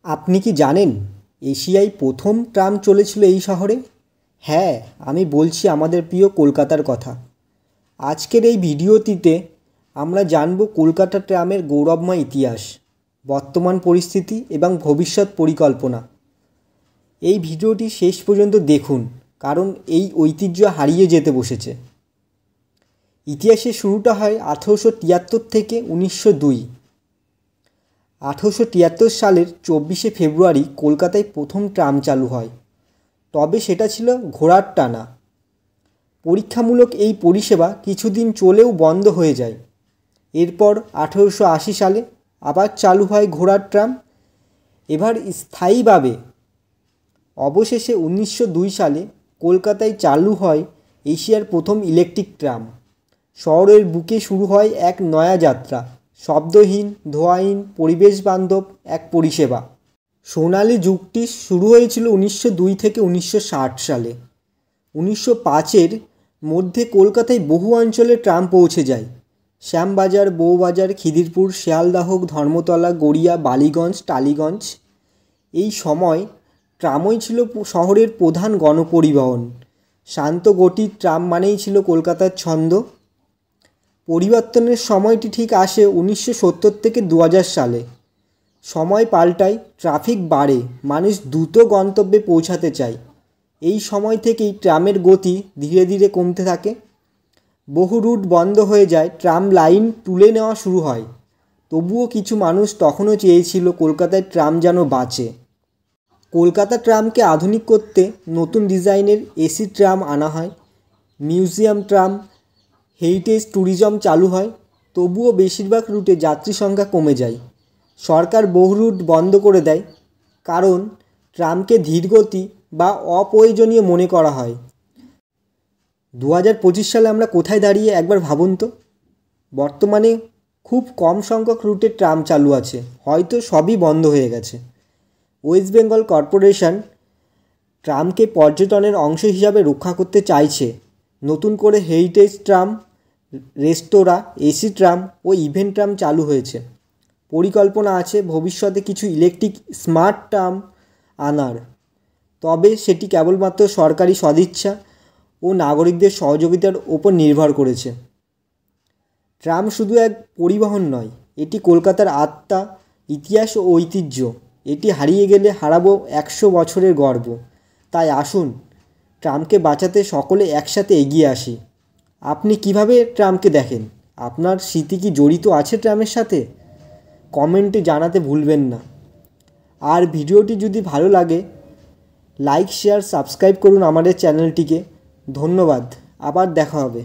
আপনি কি জানেন এশিয়ায় প্রথম ট্রাম চলেছিল এই শহরে? হ্যাঁ, আমি বলছি আমাদের প্রিয় কলকাতার কথা। আজকের এই ভিডিওটিতে আমরা জানব কলকাতা ট্রামের গৌরবময় ইতিহাস, বর্তমান পরিস্থিতি এবং ভবিষ্যৎ পরিকল্পনা। এই ভিডিওটি শেষ পর্যন্ত দেখুন, কারণ এই ঐতিহ্য হারিয়ে যেতে বসেছে। ইতিহাসের শুরুটা হয় 1873 থেকে 1902। 1873 সালের 24শে ফেব্রুয়ারি কলকাতায় প্রথম ট্রাম চালু হয়, তবে সেটা ছিল ঘোড়ার টানা। পরীক্ষামূলক এই পরিষেবা কিছুদিন চলেও বন্ধ হয়ে যায়। এরপর 1880 সালে আবার চালু হয় ঘোড়ার ট্রাম, এবার স্থায়ীভাবে। অবশেষে 1902 সালে কলকাতায় চালু হয় এশিয়ার প্রথম ইলেকট্রিক ট্রাম। শহরের বুকে শুরু হয় এক নয়া যাত্রা, শব্দহীন, ধোঁয়াহীন, পরিবেশ বান্ধব এক পরিষেবা। সোনালি যুগটি শুরু হয়েছিল 1902 থেকে 1960 সালে। 1905-এর মধ্যে কলকাতায় বহু অঞ্চলে ট্রাম পৌঁছে যায়। শ্যামবাজার, বউবাজার, খিদিরপুর, শিয়ালদহ, ধর্মতলা, গড়িয়া, বালিগঞ্জ, টালিগঞ্জ। এই সময় ট্রামই ছিল শহরের প্রধান গণপরিবহন। শান্ত গতির ট্রাম মানেই ছিল কলকাতার ছন্দ। পরিবর্তনের সময়টি ঠিক আসে 1970 থেকে 2000 সালে। সময় পাল্টায়, ট্রাফিক বাড়ে, মানুষ দ্রুত গন্তব্যে পৌঁছাতে চায়। এই সময় থেকেই ট্রামের গতি ধীরে ধীরে কমতে থাকে। বহু রুট বন্ধ হয়ে যায়, ট্রাম লাইন তুলে নেওয়া শুরু হয়। তবুও কিছু মানুষ তখনও চেয়েছিল কলকাতায় ট্রাম যেন বাঁচে। কলকাতা ট্রামকে আধুনিক করতে নতুন ডিজাইনের এসি ট্রাম আনা হয়, মিউজিয়াম ট্রাম, হেরিটেজ ট্যুরিজম চালু হয়। তবুও বেশিরভাগ রুটে যাত্রী সংখ্যা কমে যায়। সরকার বহু রুট বন্ধ করে দেয়, কারণ ট্রামকে ধীরগতি বা অপ্রয়োজনীয় মনে করা হয়। 2025 সালে আমরা কোথায় দাঁড়িয়ে একবার ভাবুন তো। বর্তমানে খুব কম সংখ্যক রুটে ট্রাম চালু আছে, হয়তো সবই বন্ধ হয়ে গেছে। ওয়েস্ট বেঙ্গল কর্পোরেশন ট্রামকে পর্যটনের অংশ হিসাবে রক্ষা করতে চাইছে। নতুন করে হেরিটেজ ট্রাম, রেস্তোরাঁ, এসি ট্রাম ও ইভেন্ট ট্রাম চালু হয়েছে। পরিকল্পনা আছে ভবিষ্যতে কিছু ইলেকট্রিক স্মার্ট ট্রাম আনার, তবে সেটি কেবলমাত্র সরকারি সদিচ্ছা ও নাগরিকদের সহযোগিতার ওপর নির্ভর করেছে। ট্রাম শুধু এক পরিবহন নয়, এটি কলকাতার আত্মা, ইতিহাস ও ঐতিহ্য। এটি হারিয়ে গেলে হারাবো 100 বছরের গর্ব। তাই আসুন, ট্রামকে বাঁচাতে সকলে একসাথে এগিয়ে আসি। আপনি কিভাবে ট্রামকে দেখেন? আপনার স্মৃতি কি জড়িত আছে ট্রামের সাথে? কমেন্টে জানাতে ভুলবেন না। আর ভিডিওটি যদি ভালো লাগে, লাইক, শেয়ার, সাবস্ক্রাইব করুন আমাদের চ্যানেলটিকে। ধন্যবাদ, আবার দেখা হবে।